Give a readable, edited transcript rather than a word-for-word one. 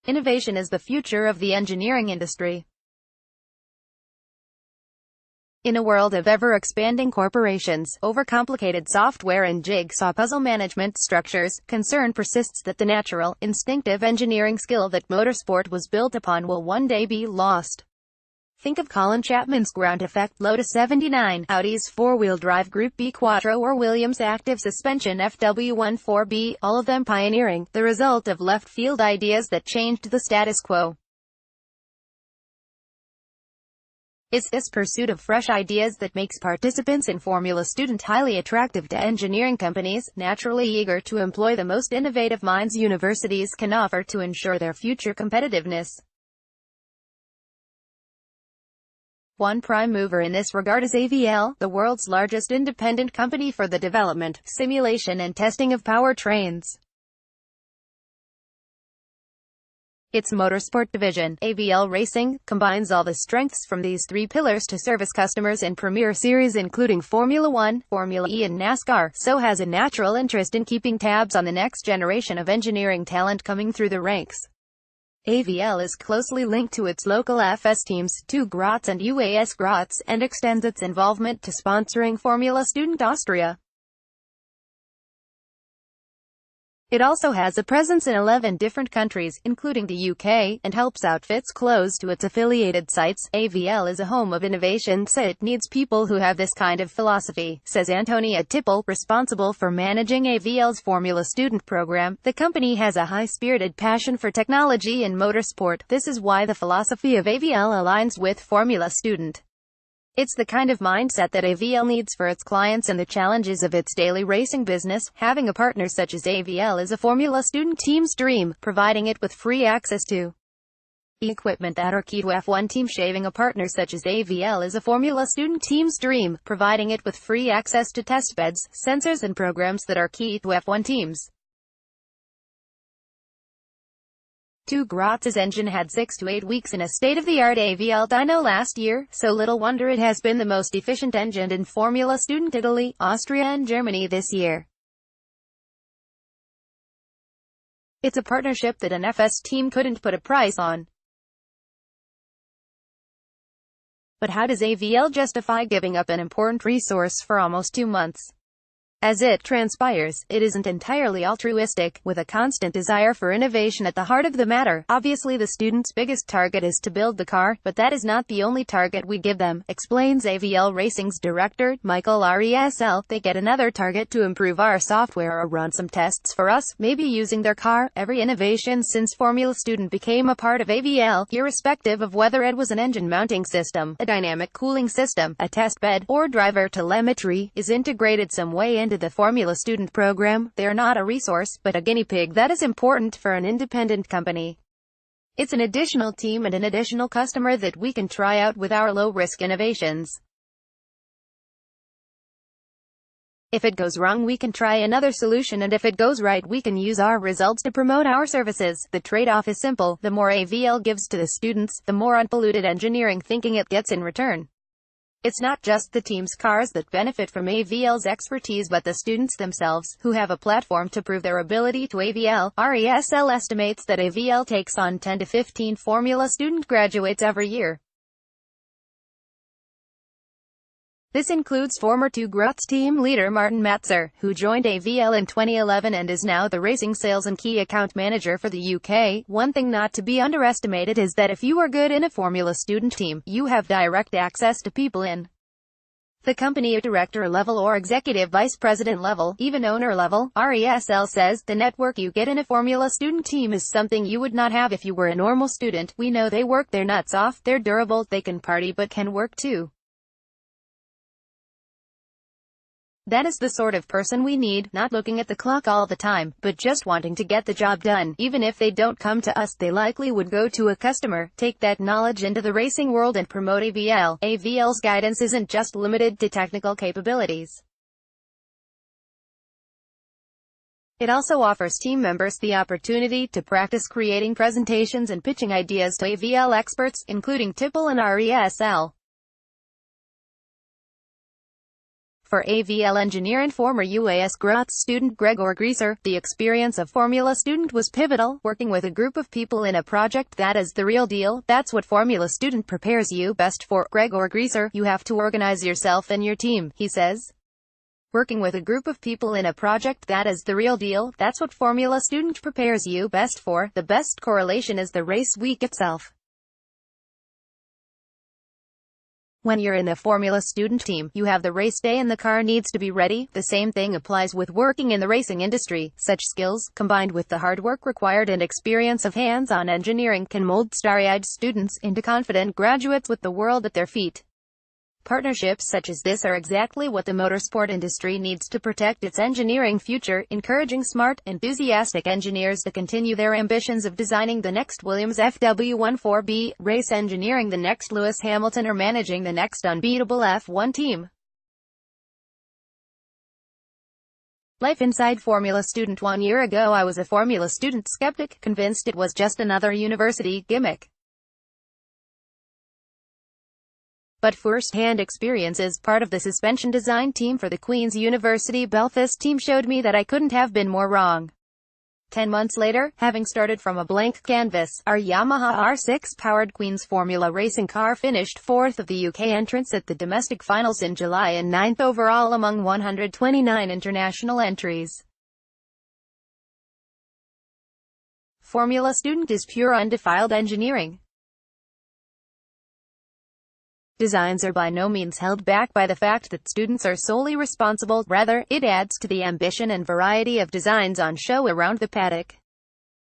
Innovation is the future of the engineering industry. In a world of ever-expanding corporations, overcomplicated software and jigsaw puzzle management structures, concern persists that the natural, instinctive engineering skill that motorsport was built upon will one day be lost. Think of Colin Chapman's ground effect Lotus 79, Audi's four-wheel drive Group B Quattro, or Williams' active suspension FW14B, all of them pioneering, the result of left-field ideas that changed the status quo. It's this pursuit of fresh ideas that makes participants in Formula Student highly attractive to engineering companies, naturally eager to employ the most innovative minds universities can offer to ensure their future competitiveness. One prime mover in this regard is AVL, the world's largest independent company for the development, simulation and testing of powertrains. Its motorsport division, AVL Racing, combines all the strengths from these three pillars to service customers in premier series including Formula One, Formula E and NASCAR, so has a natural interest in keeping tabs on the next generation of engineering talent coming through the ranks. AVL is closely linked to its local FS teams, 2 Graz and UAS Graz, and extends its involvement to sponsoring Formula Student Austria. It also has a presence in 11 different countries, including the UK, and helps outfits close to its affiliated sites. AVL is a home of innovation, so it needs people who have this kind of philosophy, says Antonia Tippel, responsible for managing AVL's Formula Student program. The company has a high-spirited passion for technology and motorsport. This is why the philosophy of AVL aligns with Formula Student. It's the kind of mindset that AVL needs for its clients and the challenges of its daily racing business. Having a partner such as AVL is a Formula Student team's dream, providing it with free access to equipment that are key to F1 team. Having a partner such as AVL is a Formula Student team's dream, providing it with free access to testbeds, sensors and programs that are key to F1 teams. 2 Graz's engine had 6 to 8 weeks in a state-of-the-art AVL dyno last year, so little wonder it has been the most efficient engine in Formula Student Italy, Austria and Germany this year. It's a partnership that an FS team couldn't put a price on. But how does AVL justify giving up an important resource for almost 2 months? As it transpires, it isn't entirely altruistic, with a constant desire for innovation at the heart of the matter. Obviously the students' biggest target is to build the car, but that is not the only target we give them, explains AVL Racing's director, Michael Resl. They get another target to improve our software or run some tests for us, maybe using their car. Every innovation since Formula Student became a part of AVL, irrespective of whether it was an engine mounting system, a dynamic cooling system, a test bed, or driver telemetry, is integrated some way into the Formula Student program. They're not a resource, but a guinea pig that is important for an independent company. It's an additional team and an additional customer that we can try out with our low-risk innovations. If it goes wrong, we can try another solution, and if it goes right, we can use our results to promote our services. The trade-off is simple. The more AVL gives to the students, the more unpolluted engineering thinking it gets in return. It's not just the team's cars that benefit from AVL's expertise but the students themselves, who have a platform to prove their ability to AVL. RESL estimates that AVL takes on 10 to 15 Formula Student graduates every year. This includes former 2 Graz team leader Martin Matzer, who joined AVL in 2011 and is now the racing sales and key account manager for the UK. One thing not to be underestimated is that if you are good in a Formula Student team, you have direct access to people in the company at director level or executive vice president level, even owner level. RESL says, the network you get in a Formula Student team is something you would not have if you were a normal student. We know they work their nuts off, they're durable, they can party but can work too. That is the sort of person we need, not looking at the clock all the time, but just wanting to get the job done. Even if they don't come to us, they likely would go to a customer, take that knowledge into the racing world and promote AVL. AVL's guidance isn't just limited to technical capabilities. It also offers team members the opportunity to practice creating presentations and pitching ideas to AVL experts, including Tippel and RESL. For AVL engineer and former UAS Graz student Gregor Grieser, the experience of Formula student was pivotal. Working with a group of people in a project that is the real deal, that's what Formula student prepares you best for. Gregor Grieser, you have to organize yourself and your team, he says. Working with a group of people in a project that is the real deal, that's what Formula student prepares you best for. The best correlation is the race week itself. When you're in a Formula student team, you have the race day and the car needs to be ready. The same thing applies with working in the racing industry. Such skills, combined with the hard work required and experience of hands-on engineering, can mold starry-eyed students into confident graduates with the world at their feet. Partnerships such as this are exactly what the motorsport industry needs to protect its engineering future, encouraging smart, enthusiastic engineers to continue their ambitions of designing the next Williams FW14B, race engineering the next Lewis Hamilton, or managing the next unbeatable F1 team. Life inside Formula student. 1 year ago I was a Formula student skeptic, convinced it was just another university gimmick. But first-hand experiences, part of the suspension design team for the Queen's University Belfast team, showed me that I couldn't have been more wrong. 10 months later, having started from a blank canvas, our Yamaha R6-powered Queen's Formula racing car finished 4th of the UK entrants at the domestic finals in July and 9th overall among 129 international entries. Formula student is pure undefiled engineering. Designs are by no means held back by the fact that students are solely responsible. Rather, it adds to the ambition and variety of designs on show around the paddock.